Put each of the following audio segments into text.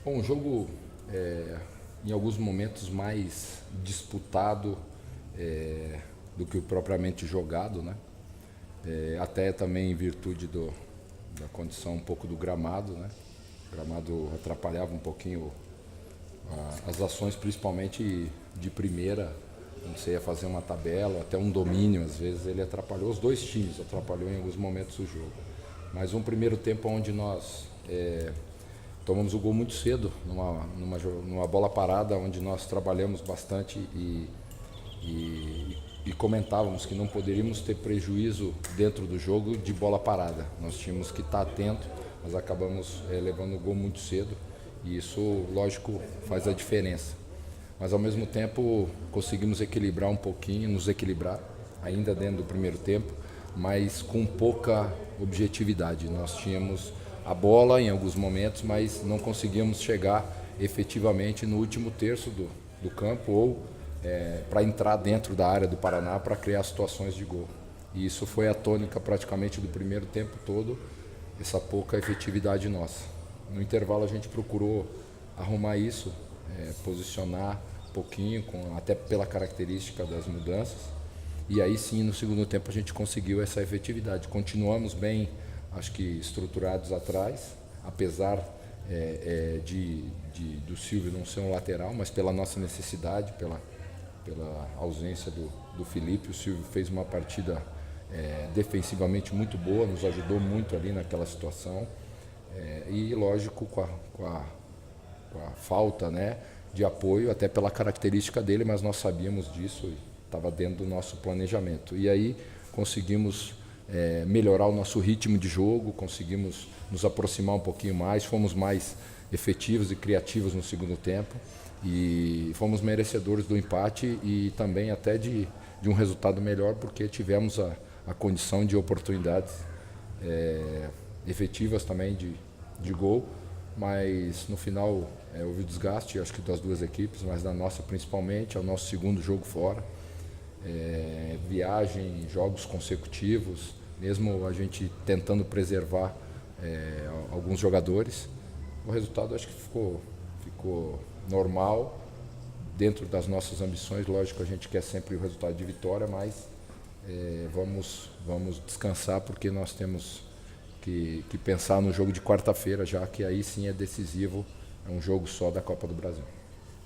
Bom, um jogo em alguns momentos mais disputado do que o propriamente jogado, né? Até também em virtude da condição um pouco do gramado, né? O gramado atrapalhava um pouquinho as ações, principalmente de primeira, quando você ia fazer uma tabela, até um domínio, às vezes ele atrapalhou os dois times, atrapalhou em alguns momentos o jogo. Mas um primeiro tempo onde nós tomamos o gol muito cedo, numa bola parada, onde nós trabalhamos bastante e comentávamos que não poderíamos ter prejuízo dentro do jogo de bola parada. Nós tínhamos que estar atento, nós acabamos levando o gol muito cedo e isso, lógico, faz a diferença. Mas ao mesmo tempo conseguimos equilibrar um pouquinho, nos equilibrar, ainda dentro do primeiro tempo, mas com pouca objetividade. Nós tínhamos a bola em alguns momentos, mas não conseguíamos chegar efetivamente no último terço do campo ou para entrar dentro da área do Paraná para criar situações de gol. E isso foi a tônica praticamente do primeiro tempo todo, essa pouca efetividade nossa. No intervalo a gente procurou arrumar isso, posicionar um pouquinho, até pela característica das mudanças. E aí sim, no segundo tempo a gente conseguiu essa efetividade. Continuamos bem, acho que estruturados atrás, apesar do Silvio não ser um lateral, mas pela nossa necessidade, pela ausência do Felipe. O Silvio fez uma partida defensivamente muito boa, nos ajudou muito ali naquela situação. E lógico, com a falta, né, de apoio, até pela característica dele, mas nós sabíamos disso e estava dentro do nosso planejamento. E aí conseguimos melhorar o nosso ritmo de jogo, conseguimos nos aproximar um pouquinho mais, fomos mais efetivos e criativos no segundo tempo e fomos merecedores do empate e também até de um resultado melhor, porque tivemos a condição de oportunidades efetivas também de gol, mas no final houve desgaste, acho que das duas equipes, mas da nossa principalmente, é o nosso segundo jogo fora. Viagem, jogos consecutivos, mesmo a gente tentando preservar alguns jogadores, o resultado acho que ficou normal, dentro das nossas ambições. Lógico, a gente quer sempre o resultado de vitória, mas vamos descansar, porque nós temos que pensar no jogo de quarta-feira, já que aí sim é decisivo, é um jogo só da Copa do Brasil.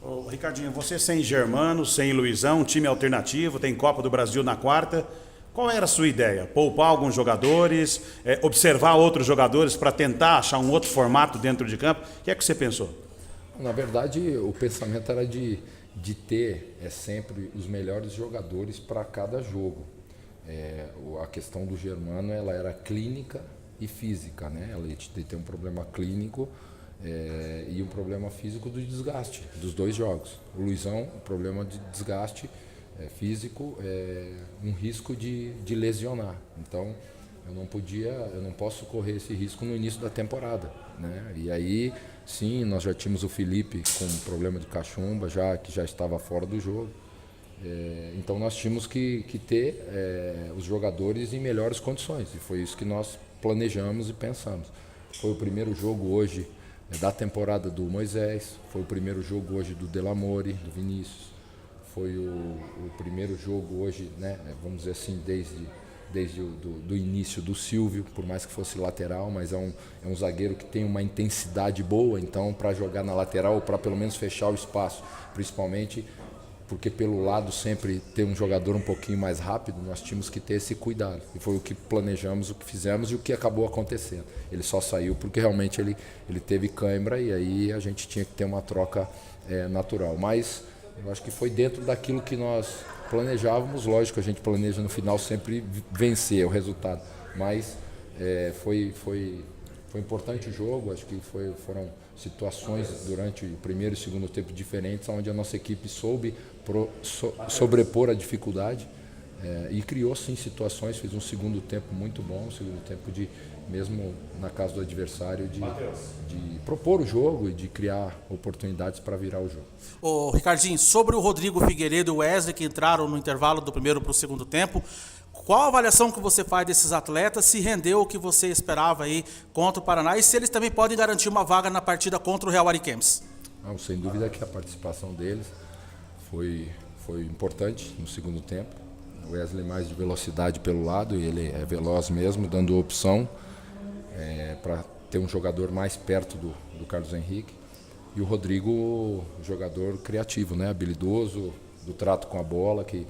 Ô, Ricardinho, você sem Germano, sem Luizão, time alternativo, tem Copa do Brasil na quarta. Qual era a sua ideia? Poupar alguns jogadores, observar outros jogadores para tentar achar um outro formato dentro de campo? O que é que você pensou? Na verdade, o pensamento era de ter sempre os melhores jogadores para cada jogo. A questão do Germano, ela era clínica e física, né? Ela tem um problema clínico e um problema físico do desgaste dos dois jogos. O Luizão, um problema de desgaste físico, um risco de lesionar. Então, eu não posso correr esse risco no início da temporada, né? E aí, sim, nós já tínhamos o Felipe com um problema de cachumba, que já estava fora do jogo. Então nós tínhamos que ter os jogadores em melhores condições, e foi isso que nós planejamos e pensamos. Foi o primeiro jogo hoje da temporada do Moisés, foi o primeiro jogo hoje do Delamore, do Vinícius, foi o primeiro jogo hoje, né, vamos dizer assim, desde o início do Silvio, por mais que fosse lateral, mas é um zagueiro que tem uma intensidade boa, então para jogar na lateral, ou para pelo menos fechar o espaço, principalmente porque pelo lado sempre ter um jogador um pouquinho mais rápido, nós tínhamos que ter esse cuidado. E foi o que planejamos, o que fizemos e o que acabou acontecendo. Ele só saiu porque realmente ele teve cãibra, e aí a gente tinha que ter uma troca natural. Mas eu acho que foi dentro daquilo que nós planejávamos. Lógico, a gente planeja no final sempre vencer o resultado, mas foi importante o jogo. Acho que foram situações durante o primeiro e segundo tempo diferentes, onde a nossa equipe soube sobrepor a dificuldade e criou sim situações. Fez um segundo tempo muito bom, um segundo tempo mesmo na casa do adversário, de propor o jogo e de criar oportunidades para virar o jogo. Ô, Ricardinho, sobre o Rodrigo Figueiredo e o Wesley, que entraram no intervalo do primeiro para o segundo tempo, Qual a avaliação que você faz desses atletas, se rendeu o que você esperava aí contra o Paraná e se eles também podem garantir uma vaga na partida contra o Real Ariquemes? Não, sem dúvida que a participação deles foi importante no segundo tempo. O Wesley mais de velocidade pelo lado, e ele é veloz mesmo, dando opção para ter um jogador mais perto do Carlos Henrique. E o Rodrigo, jogador criativo, né? Habilidoso, do trato com a bola, que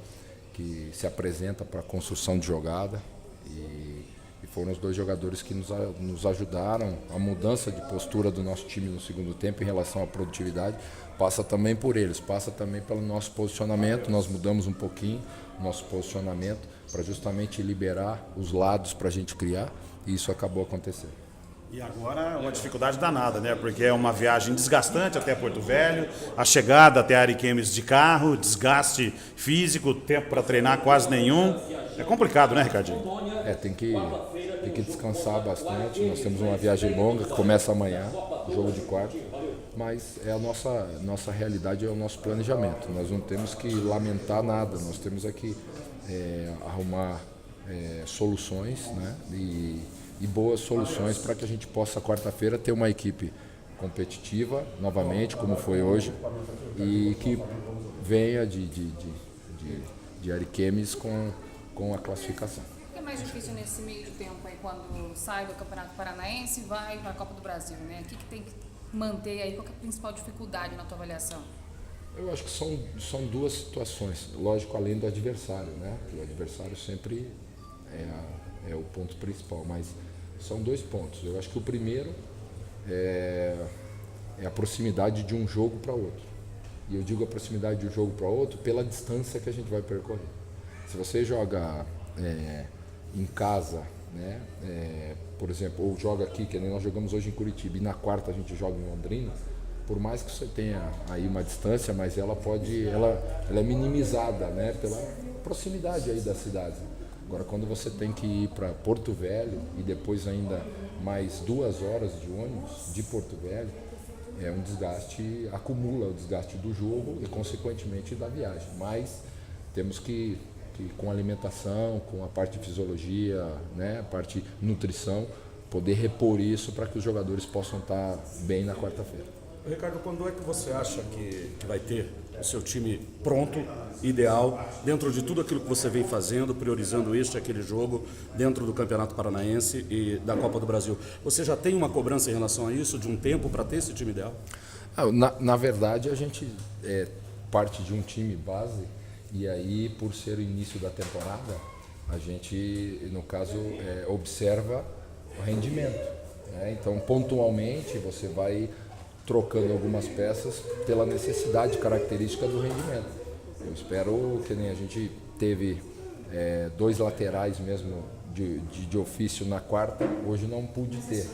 se apresenta para a construção de jogada. E foram os dois jogadores que nos ajudaram. A mudança de postura do nosso time no segundo tempo em relação à produtividade passa também por eles, passa também pelo nosso posicionamento. Nós mudamos um pouquinho o nosso posicionamento para justamente liberar os lados para a gente criar, e isso acabou acontecendo. E agora é uma dificuldade danada, né? Porque é uma viagem desgastante até Porto Velho, a chegada até Ariquemes de carro, desgaste físico, tempo para treinar quase nenhum. É complicado, né, Ricardinho? Tem que descansar bastante. Nós temos uma viagem longa que começa amanhã, jogo de quarta, mas é a nossa realidade, é o nosso planejamento. Nós não temos que lamentar nada, nós temos aqui arrumar soluções, né? E boas soluções para que a gente possa, quarta-feira, ter uma equipe competitiva, novamente, como foi hoje, e que venha de Ariquemes com a classificação. O que é mais difícil nesse meio de tempo aí, quando sai do Campeonato Paranaense e vai para a Copa do Brasil, né? O que tem que manter aí? Qual que é a principal dificuldade na tua avaliação? Eu acho que são duas situações, lógico, além do adversário, né? O adversário sempre é o ponto principal, mas são dois pontos. Eu acho que o primeiro é a proximidade de um jogo para outro. E eu digo a proximidade de um jogo para outro pela distância que a gente vai percorrer. Se você joga em casa, né? Por exemplo, ou joga aqui, que nem nós jogamos hoje em Curitiba, e na quarta a gente joga em Londrina, por mais que você tenha aí uma distância, mas ela é minimizada, né? Pela proximidade aí da cidade. Agora, quando você tem que ir para Porto Velho e depois ainda mais 2 horas de ônibus de Porto Velho, é um desgaste, acumula o desgaste do jogo e, consequentemente, da viagem. Mas temos que com alimentação, com a parte de fisiologia, né, a parte de nutrição, poder repor isso para que os jogadores possam estar bem na quarta-feira. Ricardo, quando é que você acha que vai ter o seu time pronto, ideal, dentro de tudo aquilo que você vem fazendo, priorizando este e aquele jogo, dentro do Campeonato Paranaense e da Copa do Brasil? Você já tem uma cobrança em relação a isso, de um tempo para ter esse time ideal? Na verdade, a gente parte de um time base, e aí, por ser o início da temporada, a gente, no caso, observa o rendimento, né? Então, pontualmente, você vai trocando algumas peças pela necessidade característica do rendimento. Eu espero que nem a gente teve 2 laterais mesmo de ofício na quarta, hoje não pude ter,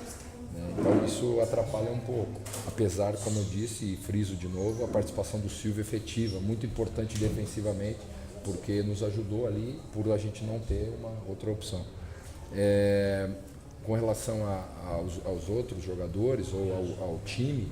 né? Então isso atrapalha um pouco. Apesar, como eu disse e friso de novo, a participação do Silvio efetiva, muito importante defensivamente, porque nos ajudou ali por a gente não ter uma outra opção. Com relação aos outros jogadores ou ao time,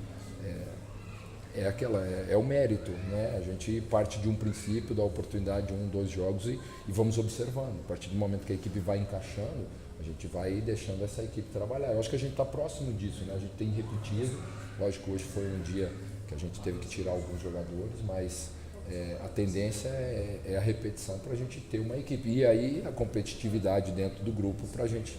é o mérito, né? A gente parte de um princípio, da oportunidade de 1, 2 jogos e vamos observando. A partir do momento que a equipe vai encaixando, a gente vai deixando essa equipe trabalhar. Eu acho que a gente está próximo disso, né? A gente tem repetido. Lógico que hoje foi um dia que a gente teve que tirar alguns jogadores, mas a tendência é a repetição para a gente ter uma equipe. E aí a competitividade dentro do grupo para a gente,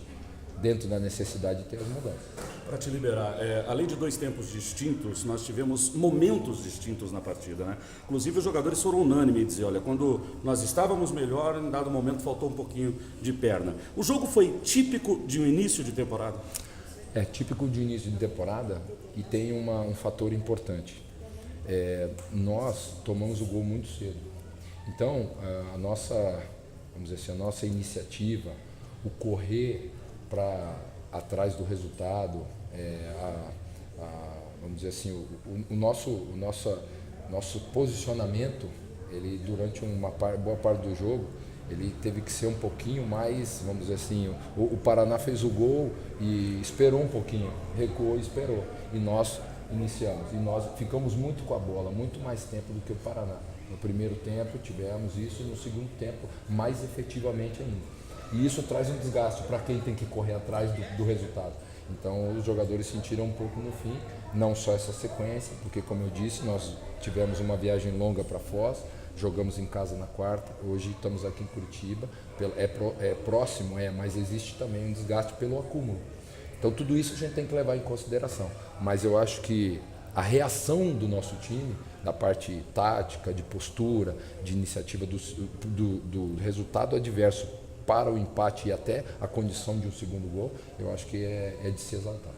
dentro da necessidade de ter as mudanças. Para te liberar, além de 2 tempos distintos, nós tivemos momentos distintos na partida, né? Inclusive os jogadores foram unânimes em dizer, olha, quando nós estávamos melhor, em dado momento faltou um pouquinho de perna. O jogo foi típico de um início de temporada? É típico de início de temporada e tem um fator importante. Nós tomamos o gol muito cedo. Então, a nossa iniciativa, o correr para atrás do resultado, vamos dizer assim, o nosso posicionamento, ele durante uma boa parte do jogo, ele teve que ser um pouquinho mais, vamos dizer assim, o Paraná fez o gol e esperou um pouquinho, recuou e esperou, e nós iniciamos, e nós ficamos muito com a bola, muito mais tempo do que o Paraná. No primeiro tempo tivemos isso e no segundo tempo mais efetivamente ainda. E isso traz um desgaste para quem tem que correr atrás do resultado. Então os jogadores sentiram um pouco no fim, não só essa sequência, porque como eu disse, nós tivemos uma viagem longa para Foz, jogamos em casa na quarta, hoje estamos aqui em Curitiba, é próximo, mas existe também um desgaste pelo acúmulo. Então tudo isso a gente tem que levar em consideração, mas eu acho que a reação do nosso time, da parte tática, de postura, de iniciativa do resultado adverso para o empate e até a condição de um segundo gol, eu acho que é de se exaltar.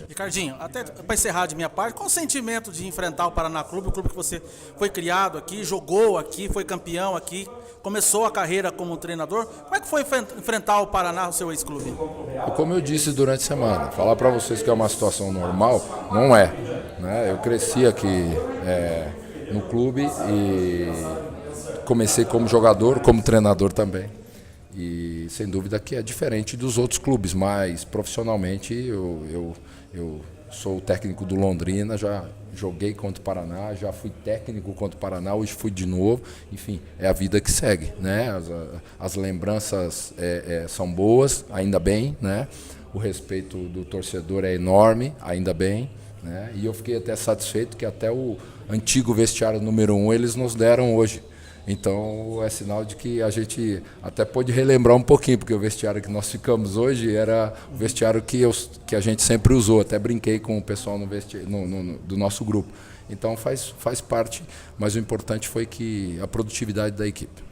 Ricardinho, até para encerrar de minha parte, qual o sentimento de enfrentar o Paraná Clube, o clube que você foi criado aqui, jogou aqui, foi campeão aqui, começou a carreira como treinador? Como é que foi enfrentar o Paraná, o seu ex-clube? Como eu disse durante a semana, falar para vocês que é uma situação normal, não é. Né? Eu cresci aqui no clube e comecei como jogador, como treinador também. E sem dúvida que é diferente dos outros clubes, mas profissionalmente eu sou o técnico do Londrina, já joguei contra o Paraná, já fui técnico contra o Paraná, hoje fui de novo, enfim, é a vida que segue, né? As lembranças são boas, ainda bem, né? O respeito do torcedor é enorme, ainda bem, né? E eu fiquei até satisfeito que até o antigo vestiário número 1 eles nos deram hoje. Então é sinal de que a gente até pode relembrar um pouquinho, porque o vestiário que nós ficamos hoje era o vestiário que a gente sempre usou, até brinquei com o pessoal do nosso grupo. Então faz parte, mas o importante foi que a produtividade da equipe.